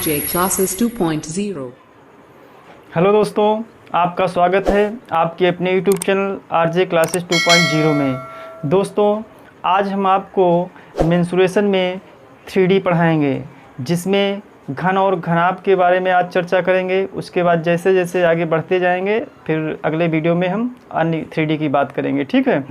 RJ Classes 2.0। Hello दोस्तों, आपका स्वागत है आपके अपने YouTube चैनल RJ Classes 2.0 में। दोस्तों, आज हम आपको मेंसुरेशन में 3D पढ़ाएंगे, जिसमें घन और घनाभ के बारे में आज चर्चा करेंगे। उसके बाद जैसे जैसे आगे बढ़ते जाएंगे फिर अगले वीडियो में हम अन्य 3D की बात करेंगे, ठीक है।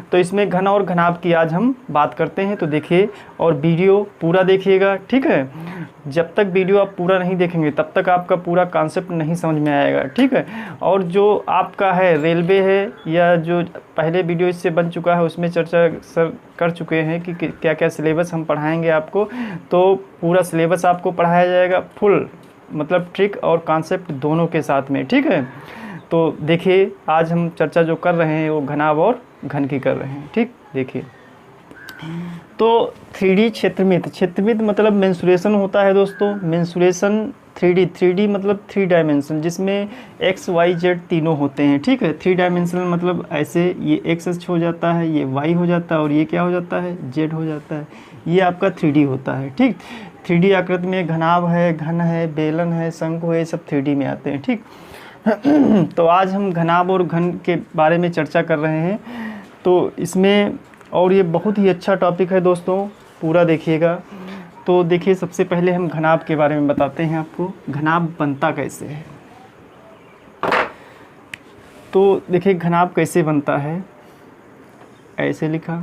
तो इसमें घन और घनाभ की आज हम बात करते हैं, तो देखिए और वीडियो पूरा देखिएगा, ठीक है। जब तक वीडियो आप पूरा नहीं देखेंगे तब तक आपका पूरा कॉन्सेप्ट नहीं समझ में आएगा, ठीक है। और जो आपका है रेलवे है या जो पहले वीडियो इससे बन चुका है उसमें चर्चा सर कर चुके हैं कि क्या क्या सिलेबस हम पढ़ाएंगे आपको। तो पूरा सिलेबस आपको पढ़ाया जाएगा फुल, मतलब ट्रिक और कॉन्सेप्ट दोनों के साथ में, ठीक है। तो देखिए आज हम चर्चा जो कर रहे हैं वो घनाभ और घन की कर रहे हैं, ठीक। देखिए तो 3D क्षेत्रमित मतलब मेंसुरेशन होता है दोस्तों। मेंसुरेशन 3D मतलब 3 डायमेंशन, जिसमें x y z तीनों होते हैं, ठीक है। 3 डायमेंशनल मतलब ऐसे ये x हो जाता है, ये y हो जाता है और ये क्या हो जाता है, z हो जाता है। ये आपका 3D होता है, ठीक। 3D आकृति में घनाभ है, घन है, बेलन है, शंकु है, सब 3D में आते हैं, ठीक। तो आज हम घनाभ और घन के बारे में चर्चा कर रहे हैं। तो इसमें और ये बहुत ही अच्छा टॉपिक है दोस्तों, पूरा देखिएगा। तो देखिए सबसे पहले हम घनाभ के बारे में बताते हैं आपको, घनाभ बनता कैसे है। तो देखिए घनाभ कैसे बनता है, ऐसे लिखा,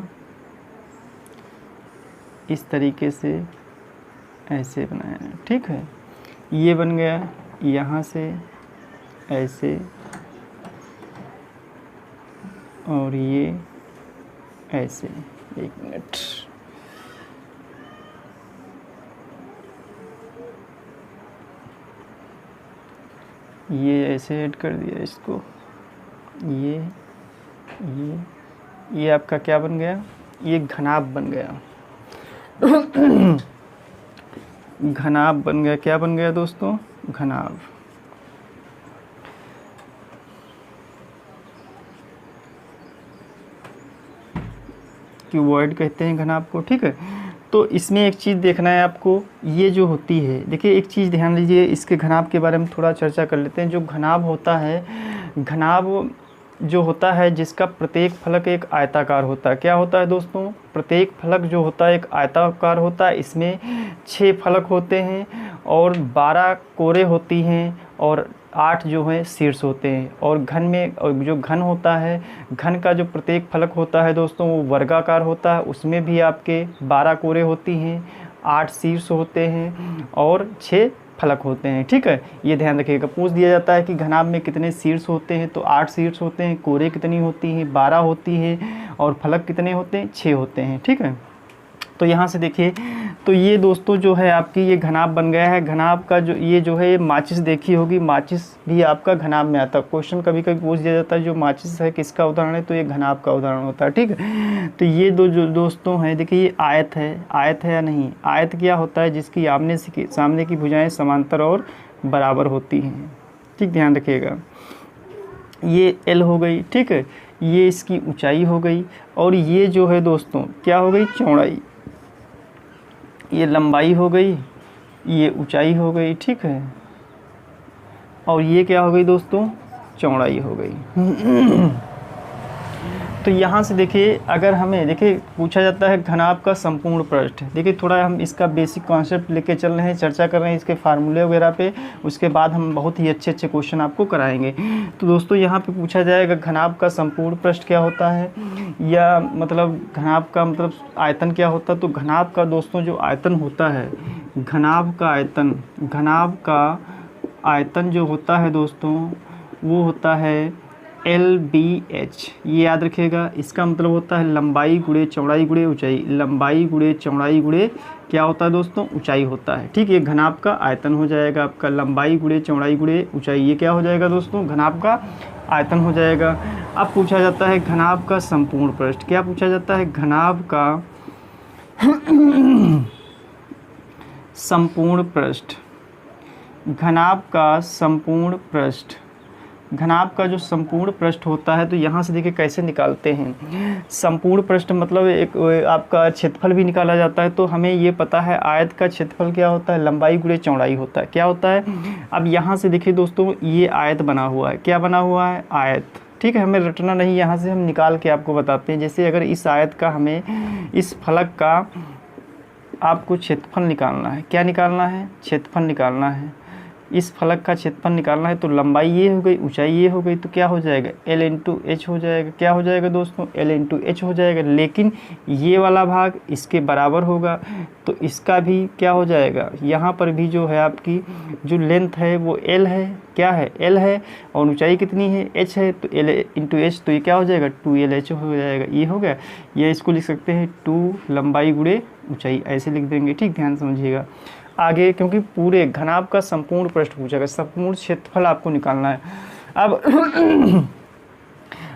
इस तरीके से ऐसे बनाया, ठीक है। ये बन गया यहाँ से ऐसे, और ये ऐसे। एक मिनट, ये ऐसे ऐड कर दिया इसको। ये आपका क्या बन गया, ये घनाभ बन गया। घनाभ बन गया, क्या बन गया दोस्तों, घनाभ। क्यूबॉइड कहते हैं घनाभ को, ठीक है। तो इसमें एक चीज़ देखना है आपको, ये जो होती है, देखिए एक चीज़ ध्यान लीजिए, इसके घनाभ के बारे में थोड़ा चर्चा कर लेते हैं। जो घनाभ होता है, घनाभ जो होता है जिसका प्रत्येक फलक एक आयताकार होता है। क्या होता है दोस्तों, प्रत्येक फलक जो होता है एक आयताकार होता है। इसमें 6 फलक होते हैं और 12 कोरे होती हैं और 8 जो है शीर्ष होते हैं। और घन में, और जो घन होता है, घन का जो प्रत्येक फलक होता है दोस्तों वो वर्गाकार होता है। उसमें भी आपके 12 कोरे होती हैं, 8 शीर्ष होते हैं और 6 फलक होते हैं, ठीक है। ये ध्यान रखिएगा, पूछ दिया जाता है कि घनाभ में कितने शीर्ष होते हैं, तो 8 शीर्ष होते हैं। कोरे कितनी होती हैं, 12 होती है। और फलक कितने होते हैं, 6 होते हैं, ठीक है। तो यहाँ से देखिए, तो ये दोस्तों जो है आपकी ये घनाभ बन गया है। घनाभ का जो ये जो है ये माचिस देखी होगी, माचिस भी आपका घनाभ में आता है। क्वेश्चन कभी कभी पूछ दिया जाता है जो माचिस है किसका उदाहरण है, तो ये घनाभ का उदाहरण होता है, ठीक है। तो ये दो जो दोस्तों हैं, देखिए ये आयत है, आयत है या नहीं। आयत क्या होता है, जिसकी सामने की भुजाएं समांतर और बराबर होती हैं, ठीक, ध्यान रखिएगा। ये L हो गई, ठीक है। ये इसकी ऊंचाई हो गई, और ये जो है दोस्तों क्या हो गई, चौड़ाई। ये लंबाई हो गई, ये ऊंचाई हो गई, ठीक है। और ये क्या हो गई दोस्तों, चौड़ाई हो गई। तो यहाँ से देखिए, अगर हमें देखिए पूछा जाता है घनाभ का संपूर्ण पृष्ठ, देखिए थोड़ा हम इसका बेसिक कॉन्सेप्ट लेके चल रहे हैं, चर्चा कर रहे हैं इसके फार्मूले वगैरह पे। उसके बाद हम बहुत ही अच्छे अच्छे क्वेश्चन आपको कराएंगे। तो दोस्तों यहाँ पे पूछा जाएगा घनाभ का संपूर्ण पृष्ठ क्या होता है, या मतलब घनाभ का मतलब आयतन क्या होता है। तो घनाभ का दोस्तों जो आयतन होता है, घनाभ का आयतन जो होता है दोस्तों वो होता है LBH। ये याद रखिएगा, इसका मतलब होता है लंबाई गुणे चौड़ाई गुणे ऊंचाई। लंबाई गुणे चौड़ाई गुणे क्या होता है दोस्तों, ऊंचाई होता है, ठीक है। घनाभ का आयतन हो जाएगा आपका लंबाई गुणे चौड़ाई गुणे ऊंचाई। ये क्या हो जाएगा दोस्तों, घनाभ का आयतन हो जाएगा। अब पूछा जाता है घनाभ का संपूर्ण पृष्ठ। क्या पूछा जाता है, घनाभ का संपूर्ण पृष्ठ। घनाभ का संपूर्ण पृष्ठ घनाभ का जो संपूर्ण पृष्ठ होता है, तो यहाँ से देखिए कैसे निकालते हैं। संपूर्ण पृष्ठ मतलब एक आपका क्षेत्रफल भी निकाला जाता है। तो हमें ये पता है आयत का क्षेत्रफल क्या होता है, लंबाई गुणे चौड़ाई होता है। क्या होता है, अब यहाँ से देखिए दोस्तों, ये आयत बना हुआ है। क्या बना हुआ है, आयत। ठीक है, हमें रटना नहीं, यहाँ से हम निकाल के आपको बताते हैं। जैसे अगर इस आयत का हमें इस फलक का आपको क्षेत्रफल निकालना है। क्या निकालना है, क्षेत्रफल निकालना है। इस फलक का क्षेत्रफल निकालना है, तो लंबाई ये हो गई, ऊंचाई ये हो गई, तो क्या हो जाएगा, L इंटू एच हो जाएगा। क्या हो जाएगा दोस्तों, L इंटू एच हो जाएगा। लेकिन ये वाला भाग इसके बराबर होगा, तो इसका भी क्या हो जाएगा, यहाँ पर भी जो है आपकी जो लेंथ है वो L है। क्या है, L है, और ऊंचाई कितनी है, h है, तो L इंटू एच, तो ये क्या हो जाएगा, 2LH हो जाएगा। ये हो गया। ये इसको लिख सकते हैं 2 लंबाई गुणे ऊंचाई, ऐसे लिख देंगे। ठीक, ध्यान समझिएगा आगे, क्योंकि पूरे घनाभ का संपूर्ण पृष्ठ पूछा गया, संपूर्ण क्षेत्रफल आपको निकालना है। अब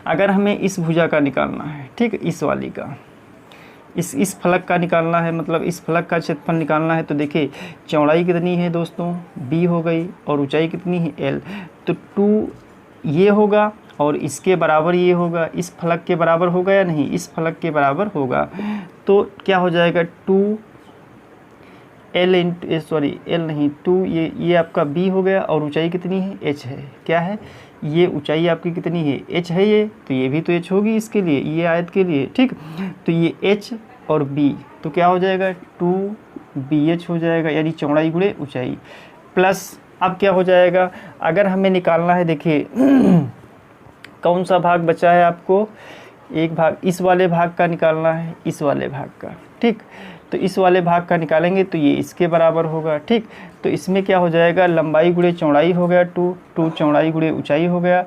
अगर हमें इस भुजा का निकालना है, ठीक, इस वाली का, इस फलक का निकालना है, मतलब इस फलक का क्षेत्रफल निकालना है, तो देखिए चौड़ाई कितनी है दोस्तों, b हो गई, और ऊंचाई कितनी है, l, तो 2 ये होगा और इसके बराबर ये होगा। इस फलक के बराबर होगा या नहीं, इस फलक के बराबर होगा। तो क्या हो जाएगा, 2 L इंटू सॉरी L नहीं 2, ये आपका B हो गया, और ऊंचाई कितनी है, h है। क्या है, ये ऊंचाई आपकी कितनी है, h है ये, तो ये भी तो h होगी इसके लिए, ये आयत के लिए। ठीक, तो ये h और b, तो क्या हो जाएगा, 2BH हो जाएगा, यानी चौड़ाई गुणे ऊंचाई। प्लस अब क्या हो जाएगा, अगर हमें निकालना है, देखिए कौन सा भाग बचा है आपको, एक भाग इस वाले भाग का निकालना है, इस वाले भाग का। ठीक, तो इस वाले भाग का निकालेंगे तो ये इसके बराबर होगा। ठीक, तो इसमें क्या हो जाएगा, लंबाई गुणे चौड़ाई हो गया, 2 चौड़ाई गुणे ऊंचाई हो गया।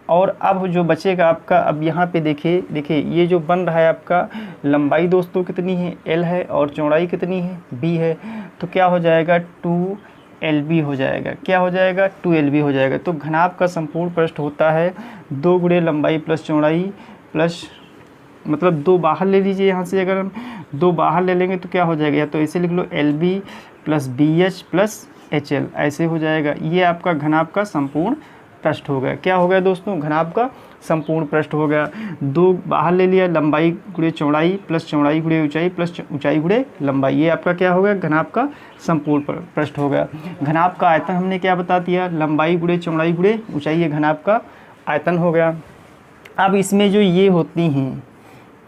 और अब जो बचेगा आपका, अब यहाँ पे देखिए ये जो बन रहा है आपका, लंबाई दोस्तों कितनी है, L है, और चौड़ाई कितनी है, B है, तो क्या हो जाएगा, 2LB हो जाएगा। क्या हो जाएगा, 2LB हो जाएगा। तो घनाभ का संपूर्ण पृष्ठ होता है 2 गुणे लंबाई प्लस चौड़ाई प्लस, मतलब 2 बाहर ले लीजिए, यहाँ से अगर हम 2 बाहर ले लेंगे तो क्या हो जाएगा, या तो ऐसे लिख लो LB plus BH plus HL, ऐसे हो जाएगा। ये आपका घनाभ का संपूर्ण पृष्ठ हो गया। क्या हो गया दोस्तों, घनाभ का संपूर्ण पृष्ठ हो गया। 2 बाहर ले लिया, लंबाई गुणे चौड़ाई प्लस चौड़ाई गुणे ऊंचाई प्लस ऊंचाई गुणे लंबाई, ये आपका क्या हो गया, घनाभ का संपूर्ण पृष्ठ हो गया। घनाभ का आयतन हमने क्या बता दिया, लंबाई गुणे चौड़ाई गुणे ऊंचाई, ये घनाभ का आयतन हो गया। अब इसमें जो ये होती हैं,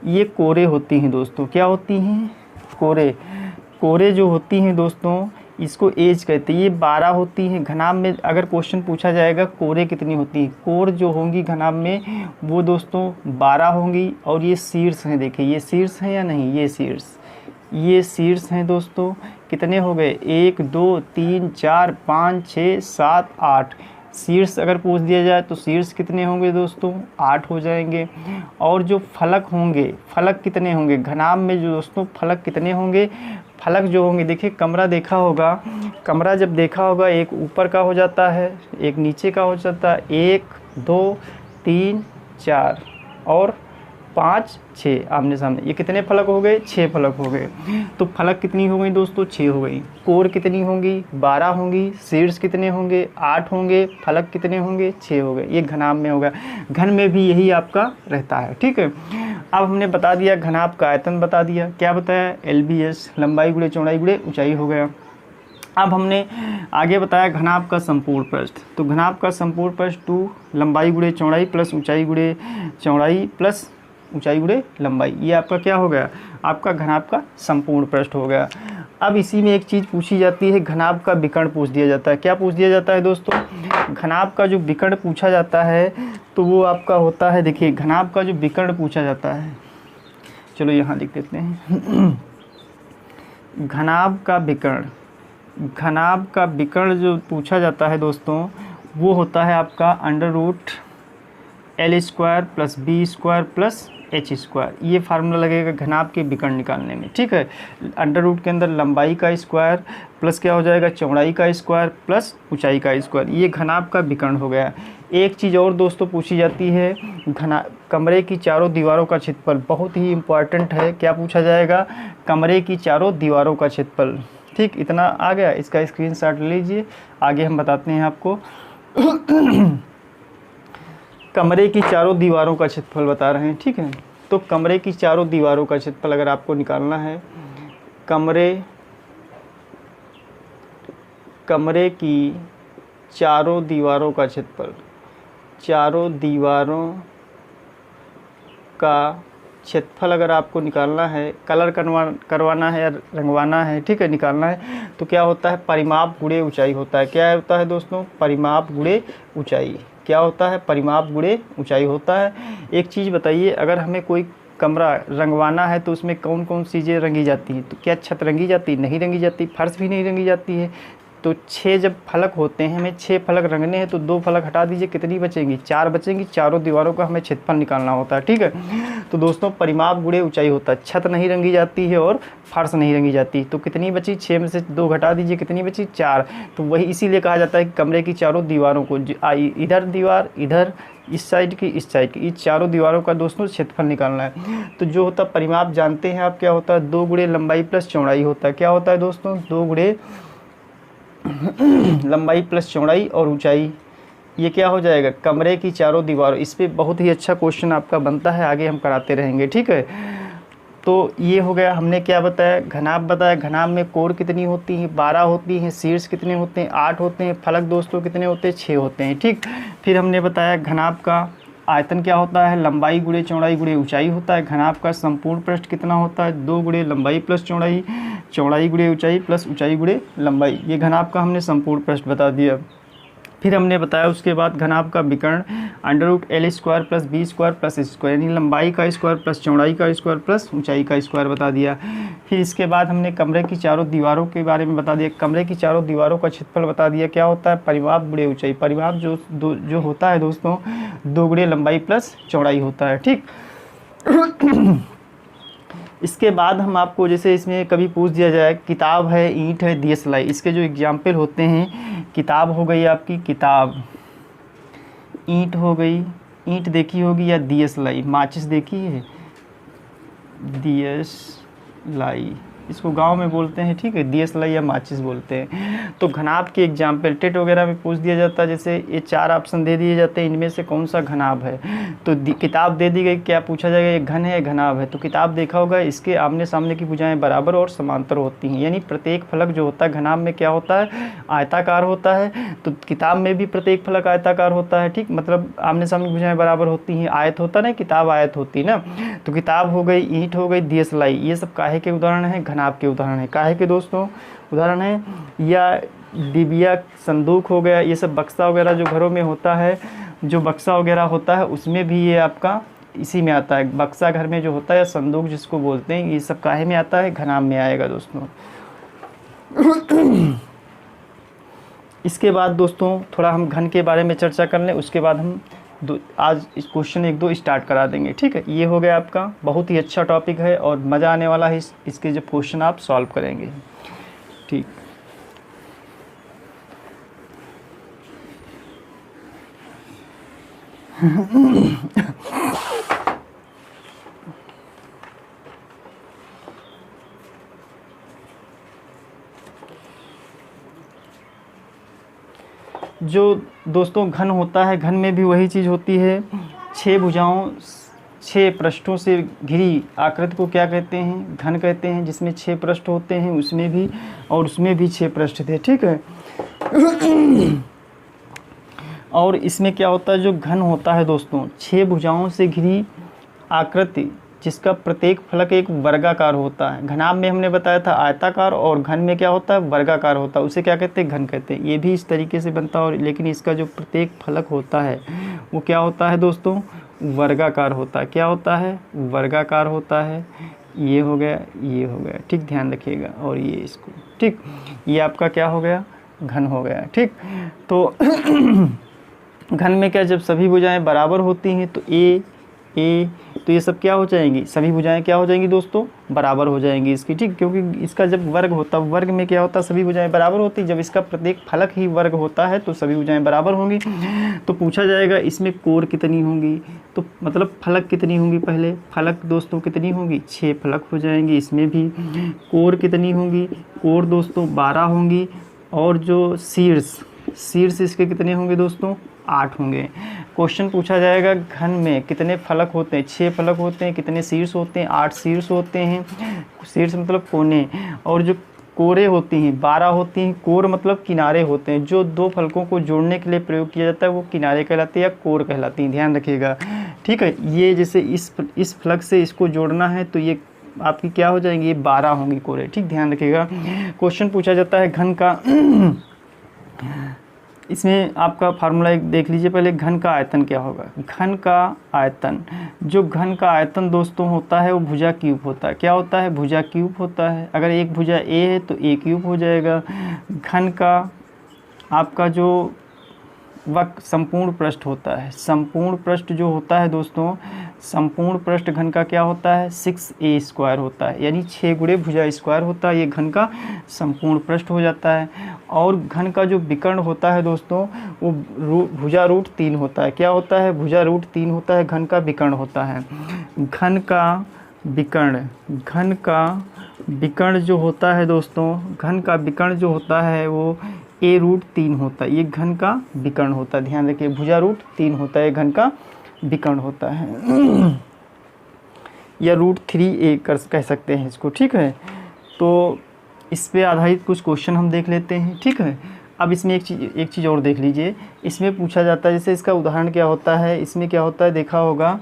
ये कोरे होती हैं दोस्तों। क्या होती हैं, कोरे जो होती हैं दोस्तों, इसको एज कहते हैं। ये 12 होती हैं। घनाभ में अगर क्वेश्चन पूछा जाएगा कोरे कितनी होती हैं, कोर जो होंगी घनाभ में वो दोस्तों 12 होंगी। और ये शीर्ष हैं, देखिए ये शीर्ष हैं या नहीं, ये शीर्ष हैं दोस्तों। कितने हो गए, 1 2 3 4 5 6 7 8 शीर्ष अगर पूछ दिया जाए तो शीर्ष कितने होंगे दोस्तों, 8 हो जाएंगे। और जो फलक होंगे, फलक कितने होंगे घनाभ में जो दोस्तों, फलक कितने होंगे, फलक जो होंगे, देखिए कमरा देखा होगा, कमरा जब देखा होगा, एक ऊपर का हो जाता है, एक नीचे का हो जाता है, 1 2 3 4 और 5 6 आमने सामने, ये कितने फलक हो गए, 6 फलक हो गए। तो फलक कितनी हो गई दोस्तों, 6 हो गई। कोर कितनी होंगी, 12 होंगी। शीर्ष कितने होंगे, 8 होंगे। फलक कितने होंगे, 6 हो गए। ये घनाभ में होगा। घन में भी यही आपका रहता है। ठीक है, अब हमने बता दिया घनाभ का आयतन बता दिया। क्या बताया, LBS लंबाई गुणे चौड़ाई गुणे ऊंचाई हो गया। अब हमने आगे बताया घनाभ का संपूर्ण पृष्ठ। तो घनाभ का संपूर्ण पृष्ठ 2 लंबाई गुणे चौड़ाई प्लस ऊंचाई गुणे चौड़ाई प्लस ऊंचाई गुणे लंबाई, ये आपका क्या हो गया, आपका घनाभ का संपूर्ण पृष्ठ हो गया। अब इसी में एक चीज़ पूछी जाती है, घनाभ का विकर्ण पूछ दिया जाता है। क्या पूछ दिया जाता है दोस्तों, घनाभ का जो विकर्ण पूछा जाता है तो वो आपका होता है, देखिए घनाभ का जो विकर्ण पूछा जाता है, चलो यहाँ लिख देते हैं। घनाभ का विकर्ण जो पूछा जाता है दोस्तों, वो होता है आपका √L² plus B² plus H²। ये फार्मूला लगेगा घनाभ के विकर्ण निकालने में। ठीक है, अंडर रूट के अंदर लंबाई का स्क्वायर प्लस क्या हो जाएगा, चौड़ाई का स्क्वायर प्लस ऊंचाई का स्क्वायर, ये घनाभ का विकर्ण हो गया। एक चीज़ और दोस्तों पूछी जाती है, कमरे की चारों दीवारों का क्षेत्रफल, बहुत ही इम्पॉर्टेंट है। क्या पूछा जाएगा, कमरे की चारों दीवारों का क्षेत्रफल। ठीक, इतना आ गया, इसका स्क्रीनशॉट ले लीजिए, आगे हम बताते हैं आपको। कमरे की चारों दीवारों का क्षेत्रफल बता रहे हैं, ठीक है। तो कमरे की चारों दीवारों का क्षेत्रफल अगर आपको निकालना है, कमरे की चारों दीवारों का क्षेत्रफल, चारों दीवारों का क्षेत्रफल अगर आपको निकालना है, कलर करवाना है या रंगवाना है, ठीक है, निकालना है, तो क्या होता है, परिमाप गुणे ऊंचाई होता है। क्या होता है दोस्तों, परिमाप गुणे ऊंचाई। क्या होता है, परिमाप गुणे ऊंचाई होता है। एक चीज़ बताइए, अगर हमें कोई कमरा रंगवाना है तो उसमें कौन कौन सी चीज़ें रंगी जाती हैं? तो क्या छत रंगी जाती? नहीं रंगी जाती। फर्श भी नहीं रंगी जाती है। तो 6 जब फलक होते हैं, हमें 6 फलक रंगने हैं, तो 2 फलक हटा दीजिए, कितनी बचेंगी? 4 बचेंगी। चारों दीवारों का हमें क्षेत्रफल निकालना होता है, ठीक है। तो दोस्तों परिमाप गुणे ऊंचाई होता है। छत नहीं रंगी जाती है और फर्श नहीं रंगी जाती, तो कितनी बची? 6 में से 2 घटा दीजिए, कितनी बची? 4। तो वही इसीलिए कहा जाता है कि कमरे की चारों दीवारों को, इधर दीवार, इधर, इस साइड की, इस साइड की, इस चारों दीवारों का दोस्तों क्षेत्रफल निकालना है। तो जो होता है परिमाप जानते हैं आप, क्या होता है, 2 गुणे लंबाई प्लस चौड़ाई होता है। क्या होता है दोस्तों, 2 गुणे लंबाई प्लस चौड़ाई और ऊंचाई। ये क्या हो जाएगा, कमरे की चारों दीवारों। इस पे बहुत ही अच्छा क्वेश्चन आपका बनता है, आगे हम कराते रहेंगे, ठीक है। तो ये हो गया, हमने क्या बताया, घनाभ बताया। घनाभ में कोर कितनी होती है? 12 होती हैं। शीर्ष कितने होते हैं? 8 होते हैं। फलक दोस्तों कितने होते हैं? 6 होते हैं, ठीक। फिर हमने बताया घनाभ का आयतन क्या होता है, लंबाई गुणे चौड़ाई गुणे ऊंचाई होता है। घनाभ का संपूर्ण पृष्ठ कितना होता है, 2 गुणे लंबाई प्लस चौड़ाई, चौड़ाई गुणे ऊंचाई प्लस ऊंचाई गुणे लंबाई। ये घनाभ का हमने संपूर्ण पृष्ठ बता दिया। फिर हमने बताया उसके बाद घनाभ का विकर्ण √L² plus B² plus square, यानी लंबाई का स्क्वायर प्लस चौड़ाई का स्क्वायर प्लस ऊंचाई का स्क्वायर बता दिया। फिर इसके बाद हमने कमरे की चारों दीवारों के बारे में बता दिया। कमरे की चारों दीवारों का क्षेत्रफल बता दिया। क्या होता है, परिमाप गुणे ऊंचाई। परिमाप जो होता है दोस्तों, 2 गुणे लंबाई प्लस चौड़ाई होता है, ठीक। इसके बाद हम आपको, जैसे इसमें कभी पूछ दिया जाए, किताब है, ईंट है, दियसलाई, इसके जो एग्जाम्पल होते हैं, किताब हो गई आपकी, किताब, ईंट हो गई, ईंट देखी होगी, या दियसलाई, माचिस देखी है, दियसलाई, इसको गांव में बोलते हैं, ठीक है, दियसलाई या माचिस बोलते हैं। तो घनाभ के एग्जाम्पल टेट वगैरह में पूछ दिया जाता है, जैसे ये 4 ऑप्शन दे दिए जाते हैं, इनमें से कौन सा घनाभ है। तो किताब दे दी गई, क्या पूछा जाएगा, ये घन है या घनाभ है। तो किताब देखा होगा, इसके आमने सामने की भुजाएं बराबर और समांतर होती हैं, यानी प्रत्येक फलक जो होता है घनाभ में क्या होता है, आयताकार होता है। तो किताब में भी प्रत्येक फलक आयताकार होता है, ठीक, मतलब आमने सामने भुजाएं बराबर होती हैं। आयत होता ना, किताब आयत होती ना। तो किताब हो गई, ईंट हो गई, दियसलाई, ये सब काहे के उदाहरण हैं, घनाभ के उदाहरण है। काहे के दोस्तों उदाहरण है। या डिबिया, संदूक हो गया, ये सब बक्सा वगैरह जो घरों में होता है, जो बक्सा वगैरह होता है, उसमें भी ये आपका इसी में आता है। बक्सा घर में जो होता है, या संदूक जिसको बोलते हैं, ये सब काहे में आता है, घनाभ में आएगा दोस्तों। इसके बाद दोस्तों थोड़ा हम घन के बारे में चर्चा कर लें, उसके बाद हम आज इस क्वेश्चन 1-2 स्टार्ट करा देंगे, ठीक है। ये हो गया आपका, बहुत ही अच्छा टॉपिक है और मज़ा आने वाला है इसके जब क्वेश्चन आप सॉल्व करेंगे, ठीक। जो दोस्तों घन होता है, घन में भी वही चीज़ होती है, 6 भुजाओं 6 पृष्ठों से घिरी आकृति को क्या कहते हैं, घन कहते हैं। जिसमें 6 पृष्ठ होते हैं उसमें भी, और उसमें भी 6 पृष्ठ थे, ठीक है। और इसमें क्या होता है, जो घन होता है दोस्तों, 6 भुजाओं से घिरी आकृति जिसका प्रत्येक फलक एक वर्गाकार होता है। घनाभ में हमने बताया था आयताकार, और घन में क्या होता है, वर्गाकार होता है, उसे क्या कहते हैं, घन कहते हैं। ये भी इस तरीके से बनता है, और लेकिन इसका जो प्रत्येक फलक होता है वो क्या होता है दोस्तों, वर्गाकार होता है। क्या होता है, वर्गाकार होता है। ये हो गया, ये हो गया, ठीक, ध्यान रखिएगा। और ये इसको, ठीक, ये आपका क्या हो गया, घन हो गया, ठीक। तो घन में क्या, जब सभी भुजाएं बराबर होती हैं तो ए, तो ये सब क्या हो जाएंगी, सभी भुजाएं क्या हो जाएंगी दोस्तों, बराबर हो जाएंगी इसकी, ठीक। क्योंकि इसका जब वर्ग होता है, वर्ग में क्या होता है, सभी भुजाएं बराबर होती। जब इसका प्रत्येक फलक ही वर्ग होता है तो सभी भुजाएं बराबर होंगी। तो पूछा जाएगा इसमें कोर कितनी होंगी, तो मतलब फलक कितनी होंगी, पहले फलक दोस्तों कितनी होंगी, 6 फलक हो जाएंगी। इसमें भी कोर कितनी होंगी, कोर दोस्तों 12 होंगी। और जो शीर्ष इसके कितने होंगे दोस्तों, 8 होंगे। क्वेश्चन पूछा जाएगा घन में कितने फलक होते हैं, 6 फलक होते हैं, कितने शीर्ष होते हैं, 8 शीर्ष होते हैं, शीर्ष मतलब कोने, और जो कोरे होती हैं 12 होती हैं, कोर मतलब किनारे होते हैं, जो दो फलकों को जोड़ने के लिए प्रयोग किया जाता है वो किनारे कहलाते हैं या कोर कहलाती हैं, ध्यान रखिएगा। ठीक है, ये जैसे इस फलक से इसको जोड़ना है तो ये आपकी क्या हो जाएंगी, ये 12 होंगी कोरे। ठीक, ध्यान रखिएगा। क्वेश्चन पूछा जाता है घन का इसमें आपका फार्मूला एक देख लीजिए पहले, घन का आयतन क्या होगा। घन का आयतन, जो घन का आयतन दोस्तों होता है वो भुजा क्यूब होता है। क्या होता है, भुजा क्यूब होता है। अगर एक भुजा ए है तो ए क्यूब हो जाएगा। घन का आपका जो वक्र संपूर्ण पृष्ठ होता है, संपूर्ण पृष्ठ जो होता है दोस्तों, संपूर्ण पृष्ठ घन का क्या होता है, 6a² होता है, यानी 6 गुणे भुजा स्क्वायर होता है, ये घन का संपूर्ण पृष्ठ हो जाता है। और घन का जो विकर्ण होता है दोस्तों वो भुजा √3 होता है। क्या होता है, भुजा √3 होता है, घन का विकर्ण होता है। घन का विकर्ण, घन का विकर्ण जो होता है दोस्तों, घन का विकर्ण जो होता है वो a√3 होता है, ये घन का विकर्ण होता है। ध्यान रखिए, भुजा √3 होता है, घन का विकर्ण होता है या √3a कह सकते हैं इसको। ठीक है, तो इस पे आधारित कुछ क्वेश्चन हम देख लेते हैं। ठीक है, अब इसमें एक चीज़ और देख लीजिए। इसमें पूछा जाता है, जैसे इसका उदाहरण क्या होता है, इसमें क्या होता है, देखा होगा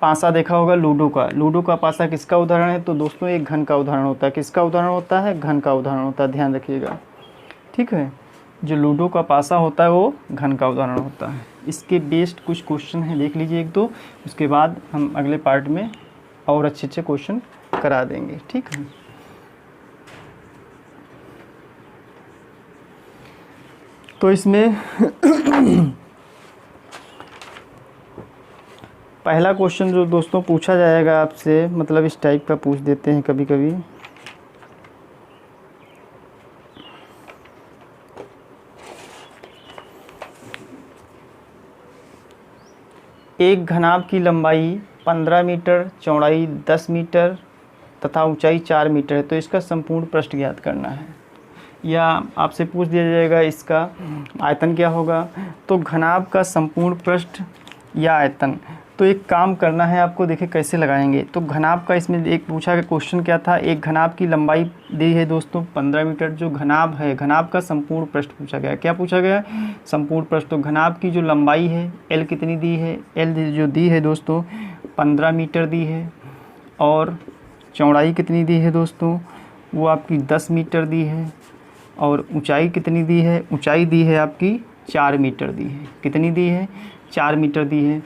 पासा, देखा होगा लूडो का। लूडो का पासा किसका उदाहरण है, तो दोस्तों एक घन का उदाहरण होता है। किसका उदाहरण होता है, घन का उदाहरण होता है, ध्यान रखिएगा। ठीक है, जो लूडो का पासा होता है वो घन का उदाहरण होता है। इसके बेस्ड कुछ क्वेश्चन हैं, देख लीजिए एक दो, उसके बाद हम अगले पार्ट में और अच्छे क्वेश्चन करा देंगे। ठीक है, तो इसमें पहला क्वेश्चन जो दोस्तों पूछा जाएगा आपसे, मतलब इस टाइप का पूछ देते हैं कभी कभी। एक घनाभ की लंबाई 15 मीटर, चौड़ाई 10 मीटर तथा ऊंचाई 4 मीटर है, तो इसका संपूर्ण पृष्ठ ज्ञात करना है। या आपसे पूछ दिया जाएगा इसका आयतन क्या होगा, तो घनाभ का संपूर्ण पृष्ठ या आयतन, तो एक काम करना है आपको, देखिए कैसे लगाएंगे। तो घनाभ का इसमें एक पूछा गया क्वेश्चन क्या था, एक घनाभ की लंबाई दी है दोस्तों 15 मीटर, जो घनाभ है, घनाभ का संपूर्ण पृष्ठ पूछा गया। क्या पूछा गया, संपूर्ण पृष्ठ। तो घनाभ की जो लंबाई है L कितनी दी है, L जो दी है दोस्तों 15 मीटर दी है, और चौड़ाई कितनी दी है दोस्तों, वो आपकी 10 मीटर दी है, और ऊंचाई कितनी दी है, ऊंचाई दी है आपकी 4 मीटर दी है। कितनी दी है, 4 मीटर दी है।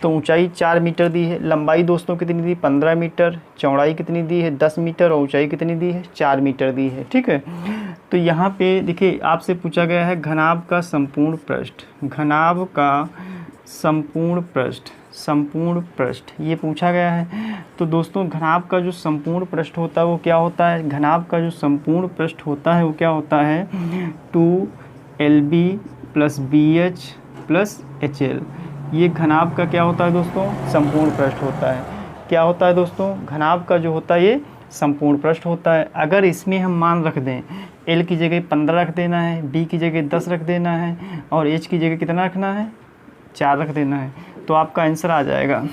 तो ऊंचाई 4 मीटर दी है, लंबाई दोस्तों कितनी दी, 15 मीटर, चौड़ाई कितनी दी है 10 मीटर, और ऊंचाई कितनी दी है 4 मीटर दी है। ठीक है, तो यहाँ पे देखिए आपसे पूछा गया है घनाभ का संपूर्ण पृष्ठ, घनाभ का संपूर्ण पृष्ठ, संपूर्ण पृष्ठ ये पूछा गया है। तो दोस्तों घनाभ का जो संपूर्ण पृष्ठ होता है वो क्या होता है, घनाभ का जो संपूर्ण पृष्ठ होता है वो क्या होता है, 2LB + BH + HL। ये घनाभ का क्या होता है दोस्तों, संपूर्ण पृष्ठ होता है। क्या होता है दोस्तों, घनाभ का जो होता है ये संपूर्ण पृष्ठ होता है। अगर इसमें हम मान रख दें, L की जगह 15 रख देना है, B की जगह 10 रख देना है, और H की जगह कितना रखना है, 4 रख देना है, तो आपका आंसर आ जाएगा।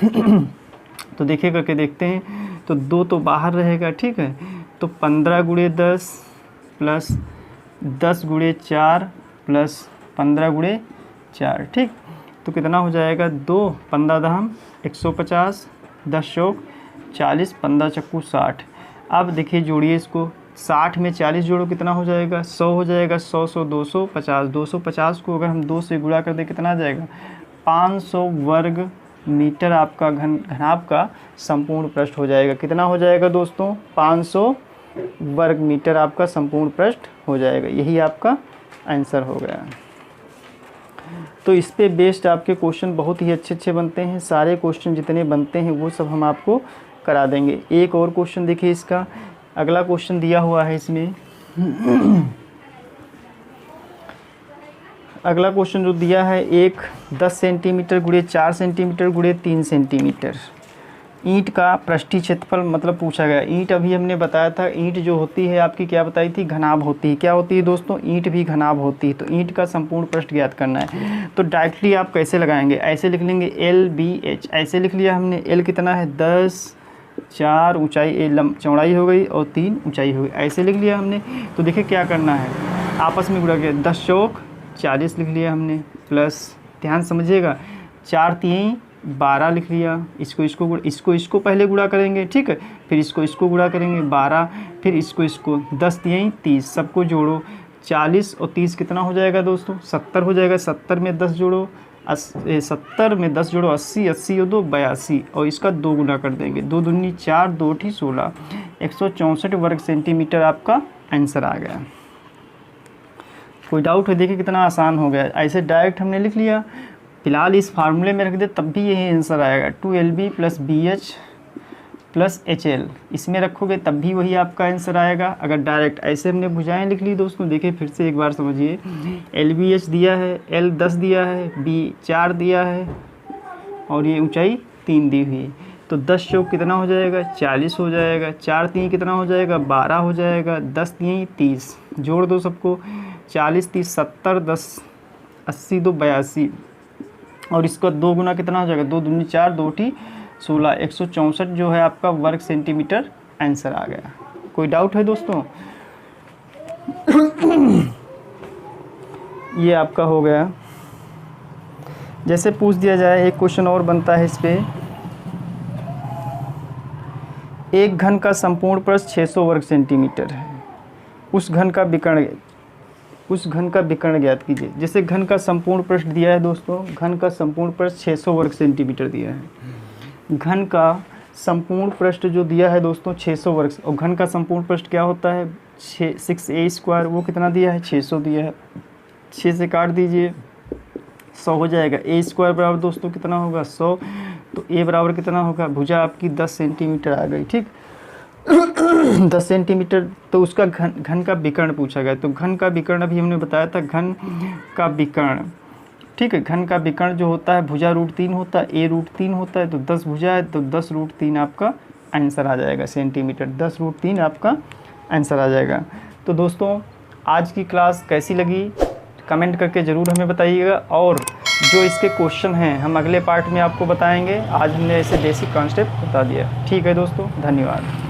तो देखिए करके देखते हैं, तो 2 तो बाहर रहेगा। ठीक है, तो 15 × 10 + 10 × 4 + 15 × 4। ठीक, तो कितना हो जाएगा, 2, 15 दहम 150, 10 चौक 40, 15 चक्कू 60। अब देखिए जोड़िए इसको, 60 में 40 जोड़ो कितना हो जाएगा, 100 हो जाएगा, 100 100 250, 250 को अगर हम 2 से गुणा कर दें कितना आ जाएगा, 500 वर्ग मीटर आपका घनाभ का संपूर्ण पृष्ठ हो जाएगा। कितना हो जाएगा दोस्तों, 500 वर्ग मीटर आपका संपूर्ण पृष्ठ हो जाएगा। यही आपका आंसर हो गया। तो इस पे बेस्ड आपके क्वेश्चन बहुत ही अच्छे बनते हैं। सारे क्वेश्चन जितने बनते हैं वो सब हम आपको करा देंगे। एक और क्वेश्चन देखिए, इसका अगला क्वेश्चन दिया हुआ है इसमें। अगला क्वेश्चन जो दिया है, एक 10 सेंटीमीटर × 4 सेंटीमीटर × 3 सेंटीमीटर। ईंट का पृष्ठीय क्षेत्रफल मतलब पूछा गया। ईंट अभी हमने बताया था, ईंट जो होती है आपकी क्या बताई थी, घनाभ होती है। क्या होती है दोस्तों, ईंट भी घनाभ होती है। तो ईंट का संपूर्ण पृष्ठ ज्ञात करना है। तो डायरेक्टली आप कैसे लगाएंगे, ऐसे लिख लेंगे LBH, ऐसे लिख लिया हमने। L कितना है 10, 4 ऊंचाई, चौड़ाई हो गई और 3 ऊंचाई हो गई, ऐसे लिख लिया हमने। तो देखिए क्या करना है, आपस में गुणा किया, 10 चौक 40 लिख लिया हमने, प्लस ध्यान समझिएगा 4 3 12 लिख लिया। इसको पहले गुणा करेंगे, ठीक है, फिर इसको गुणा करेंगे 12, फिर इसको 10 3 30, सबको जोड़ो 40 और 30 कितना हो जाएगा दोस्तों, 70 हो जाएगा। 70 में 10 जोड़ो 70 में 10 जोड़ो 80, 80 और 2 82, और इसका 2 गुना कर देंगे, 2 दूनी 4, 2 ठी 16, 164 वर्ग सेंटीमीटर आपका आंसर आ गया। कोई डाउट है, देखिए कितना आसान हो गया। ऐसे डायरेक्ट हमने लिख लिया, फिलहाल इस फार्मूले में रख दे तब भी यही आंसर आएगा। 2LB + BH + HL, इसमें रखोगे तब भी वही आपका आंसर आएगा। अगर डायरेक्ट ऐसे हमने भुजाएं लिख ली दोस्तों, देखिए फिर से एक बार समझिए, LBH दिया है, L 10 दिया है, B 4 दिया है और ये ऊंचाई 3 दी हुई है। तो 10 चौक कितना हो जाएगा, 40 हो जाएगा, 4 3 कितना हो जाएगा, 12 हो जाएगा, 10 3 30, जोड़ दो सबको, 40 30 70, 10 80 2 82, और इसका 2 गुना कितना हो जाएगा, 2 दूनी 4, 2 ठी 16, 164 जो है आपका वर्ग सेंटीमीटर आंसर आ गया। कोई डाउट है दोस्तों? ये आपका हो गया। जैसे पूछ दिया जाए, एक क्वेश्चन और बनता है इस पे, एक घन का संपूर्ण पृष्ठ 600 वर्ग सेंटीमीटर है, उस घन का विकर्ण ज्ञात कीजिए। जैसे घन का संपूर्ण पृष्ठ दिया है दोस्तों, घन का संपूर्ण पृष्ठ 600 वर्ग सेंटीमीटर दिया है। घन का संपूर्ण पृष्ठ जो दिया है दोस्तों 600 वर्ग, और घन का संपूर्ण पृष्ठ क्या होता है 6a², वो कितना दिया है 600 दिया है। 6 से काट दीजिए, 100 हो जाएगा। a² बराबर दोस्तों कितना होगा 100, तो a बराबर कितना होगा, भुजा आपकी 10 सेंटीमीटर आ गई, ठीक 10 सेंटीमीटर। तो उसका घन का विकर्ण पूछा गया। तो घन का विकर्ण अभी हमने बताया था, घन का विकर्ण, ठीक है, घन का विकर्ण जो होता है भुजा √3 होता है, a √3 होता है, तो 10 भुजा है तो 10 √3 आपका आंसर आ जाएगा सेंटीमीटर, 10 √3 आपका आंसर आ जाएगा। तो दोस्तों आज की क्लास कैसी लगी कमेंट करके ज़रूर हमें बताइएगा, और जो इसके क्वेश्चन हैं हम अगले पार्ट में आपको बताएंगे। आज हमने ऐसे बेसिक कॉन्सेप्ट बता दिया। ठीक है दोस्तों, धन्यवाद।